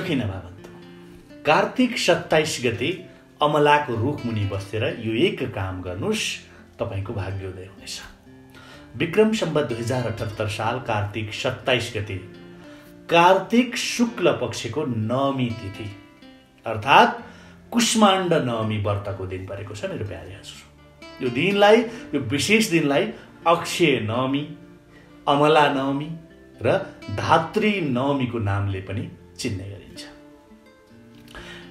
किन भावन्त कार्तिक 27 गते अमलाको रुख मुनि बसेर यो एक काम गर्नुस्, तपाईको भाग्योदय हुनेछ। विक्रम सम्वत 2078 साल कार्तिक 27 गते कार्तिक शुक्ल पक्षको नवमी तिथि अर्थात् कुष्माण्ड नवमी व्रतको दिन परेको छ मेरो प्यारे हजुर। यो दिनलाई, यो विशेष दिनलाई अक्षय नवमी, अमला नवमी र धात्री नवमीको नामले पनि चिन्ने गरिन्छ।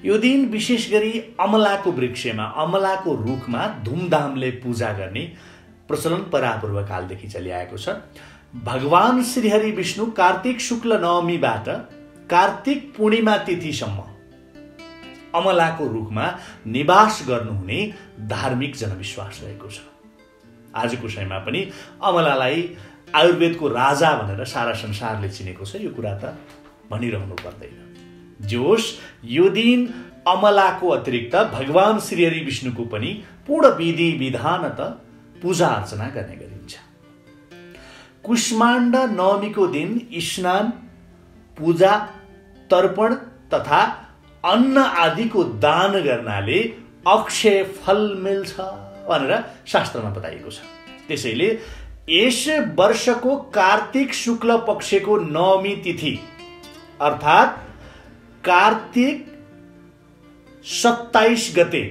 यो दिन विशेष गरी अमलाको वृक्षमा, अमलाको रुखमा धुमधामले पूजा गर्ने प्रचलन परापूर्व कालदेखि चलिआएको छ। भगवान श्रीहरि विष्णु कार्तिक शुक्ल नवमीबाट कार्तिक पूर्णिमा तिथिसम्म अमलाको रुखमा निवास गर्नुहुने धार्मिक जनविश्वास रहेको छ। आजको समयमा पनि अमलालाई आयुर्वेदको राजा भनेर सारा संसारले चिनेको छ। यो कुरा त भनिरहनु पर्दैन। जोस् यो दिन अमलाको अतिरिक्त भगवान श्रीहरि विष्णुको पनि पूर्ण विधि विधानत पूजा अर्चना गर्ने गरिन्छ। कुष्माण्ड नवमीको दिन स्नान, पूजा, तर्पण तथा अन्न आदिको दान गर्नाले अक्षय फल मिल्छ भनेर शास्त्रमा बताइएको छ। त्यसैले यस वर्षको कार्तिक शुक्ल पक्षको नवमी तिथि अर्थात् कार्तिक 27 गते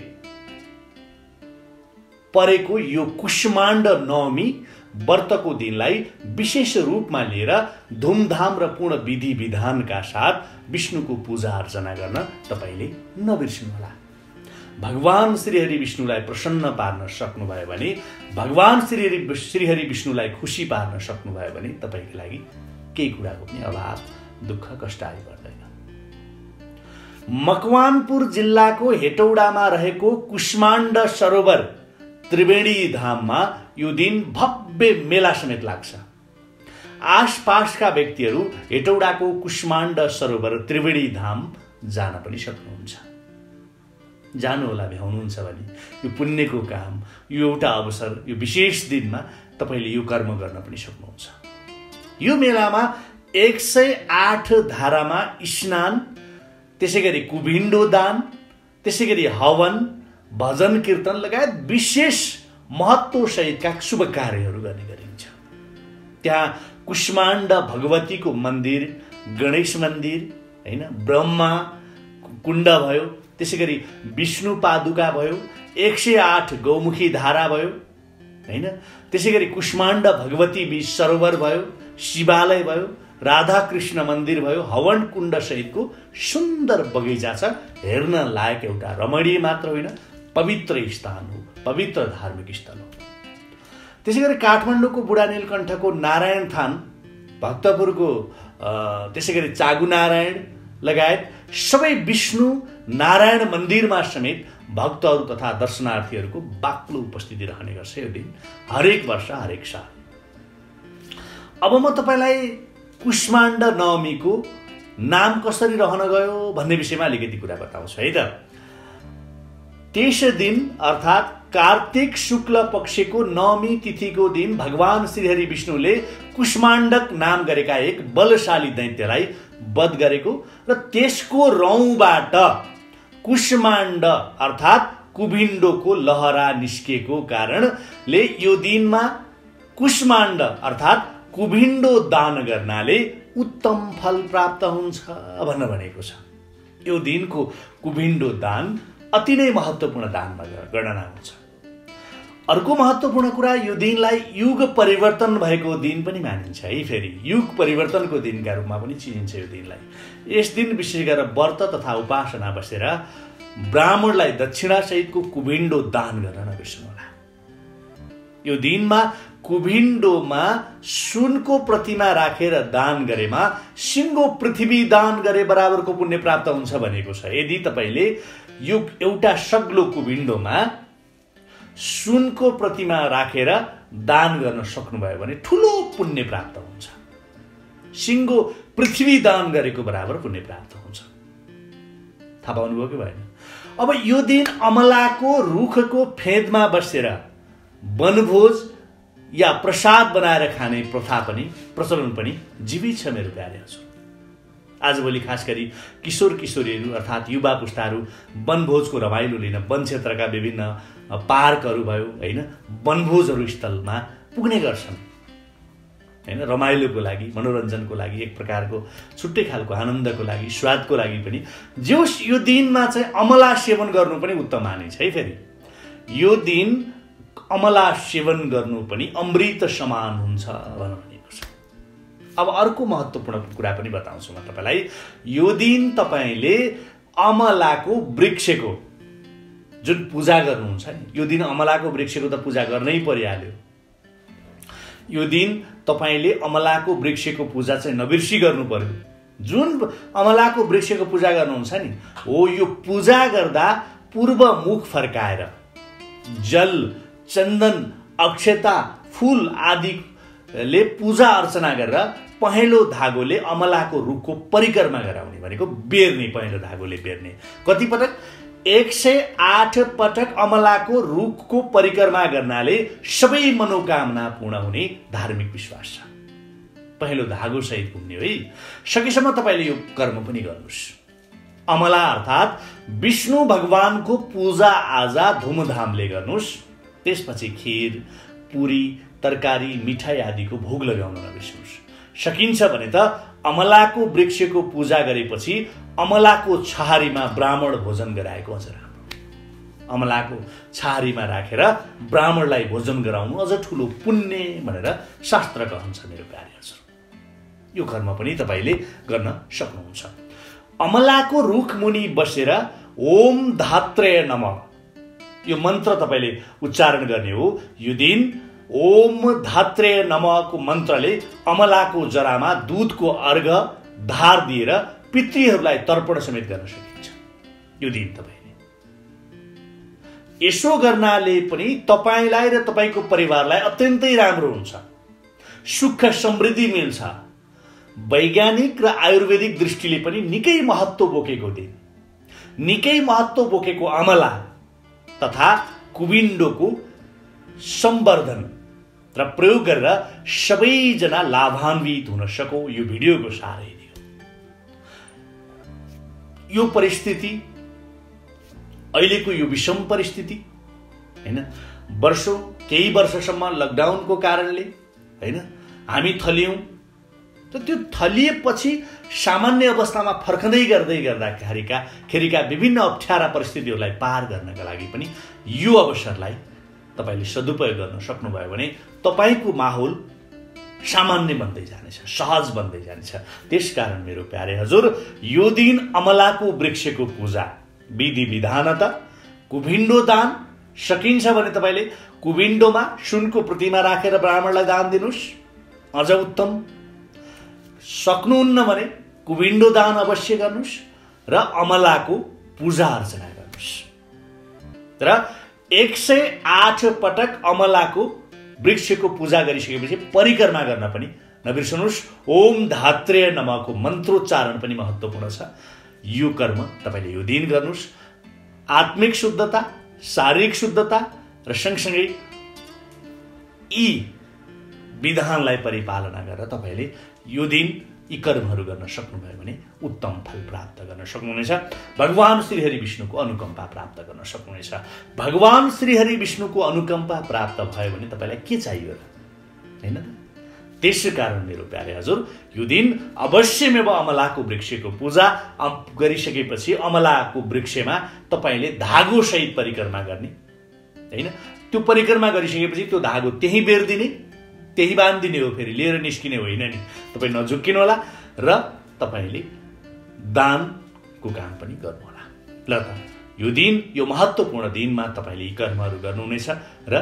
परेको यो कुष्माण्ड नवमी व्रतको दिनलाई विशेष रूपमा लिएर धुमधाम र पूर्ण विधि विधानका साथ विष्णुको पूजा अर्चना गर्न तपाईले नबिर्सिनुहोला। भगवान श्रीहरि विष्णुलाई प्रसन्न पार्न सक्नुभयो भने, भगवान श्रीहरि विष्णुलाई खुसी पार्न सक्नुभयो भने तपाईको लागि केही कुराको पनि अभाव, दुःख, कष्ट आइपर्दैन। मकवानपुर जिल्लाको हेटौडामा रहेको कुष्माण्ड सरोवर त्रिवेणी धाममा यो दिन भव्य मेला समेत लाग्छ। आसपासका व्यक्तिहरू हेटौडाको कुष्माण्ड सरोवर त्रिवेणी धाम जान पनि सक्नुहुन्छ। जानुहोला, भ्याउनुहुन्छ भने यो पुण्यको काम, यो एउटा अवसर, यो विशेष दिनमा तपाईले यो कर्म गर्न पनि सक्नुहुन्छ। यो मेलामा 108 धारामा स्नान, त्यसैगरी कुभिण्डो दान, त्यसैगरी हवन, भजन कीर्तन लगायत विशेष महत्व सहितका शुभ कार्यहरू गर्ने गरिन्छ। त्यहाँ कुष्माण्ड भगवतीको मन्दिर, गणेश मन्दिर, हैन, ब्रह्मा कुण्ड भयो, त्यसैगरी विष्णु पादुका भयो, 108 गौमुखी धारा भयो, हैन, त्यसैगरी कुष्माण्ड भगवती बीच सरोवर भयो, शिवालय भयो, राधा कृष्ण मन्दिर भयो, हवन कुण्ड सहितको सुन्दर बगैँचा छ। हेर्न लायक एउटा रमणीय मात्र होइन, पवित्र स्थान हो, पवित्र धार्मिक स्थल हो। त्यसैगरी काठमाडौँको बुढा नीलकण्ठको नारायण थान, भक्तपुरको त्यसैगरी चागु नारायण लगायत सबै विष्णु नारायण मन्दिरमा समेत भक्तहरू तथा दर्शनार्थीहरूको बाक्लो उपस्थिति रहने गर्छ यो दिन, हरेक वर्ष, हरेक साल। अब म तपाईलाई कुष्माण्ड नवमीको नाम कसरी रहन गयो भन्ने विषयमा अलिकति कुरा बताउँछु है त। त्यस दिन अर्थात् कार्तिक शुक्ल पक्षको नवमी तिथिको दिन भगवान श्रीहरि विष्णुले कुष्माण्डक नाम गरेका एक बलशाली दैत्यलाई वध गरेको र त्यसको रौँबाट कुष्माण्ड अर्थात् कुभिण्डोको लहरा निस्केको कारणले यो दिनमा कुष्माण्ड अर्थात् कुभिण्डो दान गर्नाले उत्तम फल प्राप्त हुन्छ भन्न भनेको छ। यो दिनको कुभिण्डो दान अति नै महत्त्वपूर्ण दानमा गणना हुन्छ। अर्को महत्त्वपूर्ण कुरा, यो दिनलाई युग परिवर्तन भएको दिन पनि मानिन्छ है। फेरि युग परिवर्तनको दिनका रूपमा पनि चिनिन्छ यो दिनलाई। यस दिन विशेष गरेर व्रत तथा उपासना बसेर ब्राह्मणलाई दक्षिणा सहितको कुभिण्डो दान गर्न नबिर्सनुहोला। यो दिनमा कुभिण्डोमा सुनको प्रतिमा राखेर दान गरेमा सिङ्गो पृथ्वी दान गरे बराबरको पुण्य प्राप्त हुन्छ भनेको छ। यदि तपाईले यो एउटा सग्लो कुभिण्डोमा सुनको प्रतिमा राखेर दान गर्न सक्नुभयो भने ठुलो पुण्य प्राप्त हुन्छ। सिङ्गो पृथ्वी दान गरेको बराबर पुण्य प्राप्त हुन्छ। थाहा पाउनुभयो कि भएन? अब यो दिन अमलाको रुखको फेदमा बसेर वनभोज या प्रसाद बनाएर खाने प्रथा पनि, प्रचलन पनि जीवित छ मेरो प्यारे हजुर। आजभोलि खास गरी किशोर किशोरीहरू अर्थात् युवा पुस्ताहरू वनभोजको रमाइलो लिन वन क्षेत्रका विभिन्न पार्कहरू भयो होइन वनभोजहरू स्थलमा पुग्ने गर्छन् होइन रमाइलोको लागि मनोरञ्जनको लागि एक प्रकारको छुट्टै खालको आनन्दको लागि स्वादको लागि पनि जोस् यो दिनमा चाहिँ अमला सेवन गर्नु पनि उत्तम मानिन्छ है। फेरि यो दिन अमला सेवन गर्नु पनि अमृत समान हुन्छ भनेको छ। अब अर्को महत्त्वपूर्ण कुरा पनि बताउँछु म तपाईलाई। यो दिन तपाईले अमलाको वृक्षको जुन पूजा गर्नुहुन्छ नि यो दिन अमलाको वृक्षको त पूजा गर्नै परिहाल्यो। यो दिन तपाईले अमलाको वृक्षको पूजा चाहिँ नबिर्सी गर्नु पर्यो। जुन अमलाको वृक्षको पूजा गर्नुहुन्छ नि हो यो पूजा गर्दा पूर्व मुख फर्काएर जल चन्दन अक्षता फूल आदिले पूजा अर्चना गरेर पहेँलो धागोले अमलाको रुखको परिक्रमा गराउने भनेको बेर्ने पहेँलो धागोले बेर्ने। कति पटक 108 पटक अमलाको रुखको परिक्रमा गर्नाले सबै मनोकामना पूर्ण हुने धार्मिक विश्वास छ। पहेँलो धागो सहित घुम्ने है। सकेसम्म तपाईले यो कर्म पनि गर्नुहोस्। अमला अर्थात् विष्णु भगवानको पूजा आजा धुमधामले गर्नुहोस्। त्यसपछि खीर पुरी तरकारी मिठाई आदिको भोग लगाउन नबिर्सनुहोस्। सकिन्छ भने त अमलाको वृक्षको पूजा गरेपछि अमलाको छहारीमा ब्राह्मण भोजन गराएको अझ राम्रो। अमलाको छहारीमा राखेर ब्राह्मणलाई भोजन गराउनु अझ ठुलो पुण्य भनेर शास्त्र कहन्छ मेरो प्यारे हजुर। यो कर्म पनि तपाईले गर्न सक्नुहुन्छ। अमलाको रुख मुनि बसेर ओम धात्रेय नमः यो मन्त्र तपाईले उच्चारण गर्ने हो। यो दिन ओम धात्रेय नमःको मन्त्रले अमलाको जरामा दूधको अर्घ धार दिएर पितृहरूलाई तर्पण समेत गर्न सकिन्छ। यो दिन तपाईले यसो गर्नाले पनि तपाईलाई र तपाईको परिवारलाई अत्यन्तै राम्रो हुन्छ। सुख समृद्धि मिल्छ। वैज्ञानिक र आयुर्वेदिक दृष्टिले पनि निकै महत्त्व बोकेको दिन निकै महत्त्व बोकेको अमला तथा कुविन्डोको संवर्धन र प्रयोग गरेर सबैजना लाभान्वित हुन सकौ यो भिडियोको सारै दियो। यो परिस्थिति अहिलेको यो विषम परिस्थिति हैन वर्षौं केही वर्षसम्म लकडाउनको कारणले हैन हामी थलियौं त त्यो थलिएपछि सामान्य अवस्थामा फर्कँदै गर्दाखेरिका विभिन्न अप्ठ्यारा परिस्थितिहरूलाई पार गर्नका लागि पनि यो अवसरलाई तपाईले सदुपयोग गर्न सक्नुभयो भने तपाईको माहौल सामान्य बन्दै जानेछ सहज बन्दै जानेछ। त्यसकारण मेरो प्यारे हजुर यो दिन अमलाको वृक्षको पूजा विधि विधानता कुभिन्डो दान सकिन्छ भने तपाईले कुभिन्डोमा सुनको प्रतिमा राखेर ब्राह्मणलाई दान दिनुस् अझ उत्तम। सक्नुहुन्न भने कुभिन्डो दान अवश्य गर्नुस् र अमलाको पूजा अर्चना गर्नुस् र 108 पटक अमलाको वृक्षको पूजा गरिसकेपछि परिक्रमा गर्न पनि नबिर्सनुस्। ओम धात्रेय नमःको मन्त्रोच्चारण पनि महत्त्वपूर्ण छ। यो कर्म तपाईले यो दिन गर्नुस्। आत्मिक शुद्धता शारीरिक शुद्धता र सँगसँगै यी विधानलाई परिपालना गरेर तपाईले यो दिन यी कर्महरू गर्न सक्नुभयो भने उत्तम फल प्राप्त गर्न सक्नुहुनेछ। भगवान श्रीहरि विष्णुको अनुकम्पा प्राप्त गर्न सक्नुहुनेछ। भगवान श्रीहरि विष्णुको अनुकम्पा प्राप्त भयो भने तपाईलाई के चाहियो र हैन त। त्यसैकारण मेरो प्यारे हजुर यो दिन अवश्यमेव अमलाको वृक्षको पूजा गरिसकेपछि अमलाको वृक्षमा तपाईले धागो सहित परिक्रमा गर्ने हैन। त्यो परिक्रमा गरिसकेपछि त्यो धागो त्यही बेर्दिने त्यही बाँधिदिने हो। फेरि लिएर निस्किने होइन नि। तपाईँ नझुक्किनु होला र तपाईले दानको काम पनि गर्नु होला। ल त यो दिन यो महत्त्वपूर्ण दिनमा तपाईले यी कर्महरू गर्नुहुनेछ र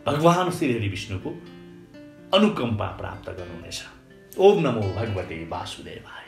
भगवान श्रीहरि विष्णुको अनुकम्पा प्राप्त गर्नुहुनेछ। ओम नमो भगवते वासुदेवाय।